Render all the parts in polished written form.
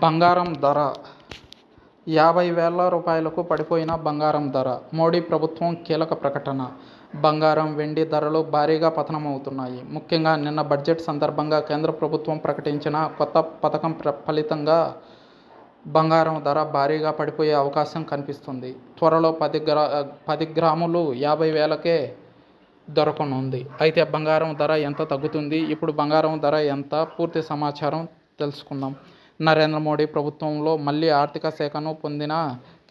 బంగారం ధర 50,000 రూపాయలకు పడిపోయిన బంగారం ధర. మోడీ ప్రభుత్వం కీలక ప్రకటన. బంగారం, వెండి ధరలు భారీగా పతనమవుతున్నాయి. ముఖ్యంగా నిన్న బడ్జెట్ సందర్భంగా కేంద్ర ప్రభుత్వం ప్రకటించిన కొత్త పథకం ఫలితంగా బంగారం ధర భారీగా పడిపోయే అవకాశం కనిపిస్తుంది. త్వరలో 10 గ్రాములు 50,000కే దొరకనుంది. అయితే బంగారం ధర ఎంత తగ్గుతుంది? ఇప్పుడు బంగారం ధర ఎంత? పూర్తి సమాచారం తెలుసుకుందాం. నరేంద్ర మోడీ ప్రభుత్వంలో మళ్లీ ఆర్థిక శాఖను పొందిన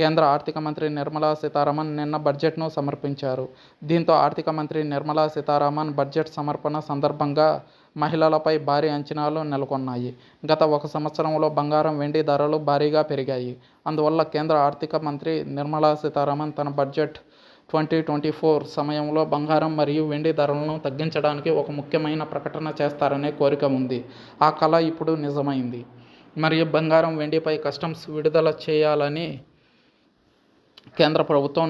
కేంద్ర ఆర్థిక మంత్రి నిర్మలా సీతారామన్ నిన్న బడ్జెట్ను సమర్పించారు. దీంతో ఆర్థిక మంత్రి నిర్మలా సీతారామన్ బడ్జెట్ సమర్పణ సందర్భంగా మహిళలపై భారీ అంచనాలు నెలకొన్నాయి. గత 1 సంవత్సరంలో బంగారం, వెండి ధరలు భారీగా పెరిగాయి. అందువల్ల కేంద్ర ఆర్థిక మంత్రి నిర్మలా సీతారామన్ తన బడ్జెట్ 2024 సమయంలో బంగారం మరియు వెండి ధరలను తగ్గించడానికి ఒక ముఖ్యమైన ప్రకటన చేస్తారనే కోరిక ఉంది. ఆ కల ఇప్పుడు నిజమైంది. మరియు బంగారం, వెండిపై కస్టమ్స్ విడుదల చేయాలని కేంద్ర ప్రభుత్వం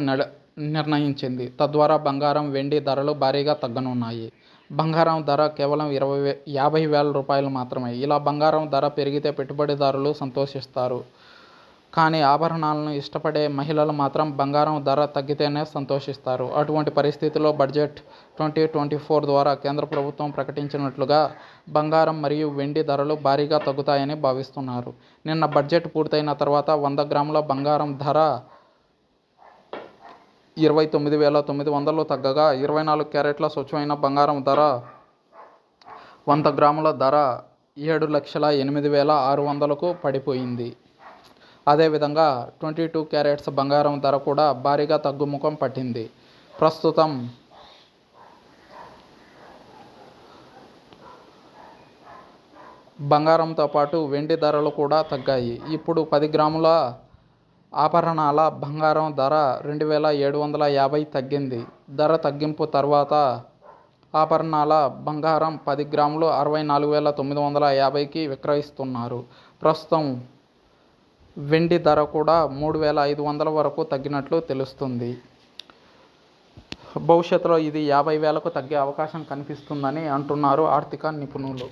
నిర్ణయించింది. తద్వారా బంగారం, వెండి ధరలు భారీగా తగ్గనున్నాయి. బంగారం ధర కేవలం 50,000 రూపాయలు మాత్రమే. ఇలా బంగారం ధర పెరిగితే పెట్టుబడిదారులు సంతోషిస్తారు. కానీ ఆభరణాలను ఇష్టపడే మహిళలు మాత్రం బంగారం ధర తగ్గితేనే సంతోషిస్తారు. అటువంటి పరిస్థితిలో బడ్జెట్ 2024 ద్వారా కేంద్ర ప్రభుత్వం ప్రకటించినట్లుగా బంగారం మరియు వెండి ధరలు భారీగా తగ్గుతాయని భావిస్తున్నారు. నిన్న బడ్జెట్ పూర్తయిన తర్వాత 100 గ్రాముల బంగారం ధర 29,900 తగ్గగా 24 క్యారెట్ల స్వచ్ఛమైన బంగారం ధర 100 గ్రాముల ధర 7,08,600కు పడిపోయింది. అదేవిధంగా 22 క్యారెట్స్ బంగారం ధర కూడా భారీగా తగ్గుముఖం పట్టింది. ప్రస్తుతం బంగారంతో పాటు వెండి ధరలు కూడా తగ్గాయి. ఇప్పుడు 10 గ్రాముల ఆభరణాల బంగారం ధర 2,750 తగ్గింది. ధర తగ్గింపు తర్వాత ఆభరణాల బంగారం 10 గ్రాములు 64,950కి విక్రయిస్తున్నారు. ప్రస్తుతం వెండి ధర కూడా 3,500 వరకు తగ్గినట్లు తెలుస్తుంది. భవిష్యత్తులో ఇది 50,000కు తగ్గే అవకాశం కనిపిస్తుందని అంటున్నారు ఆర్థిక నిపుణులు.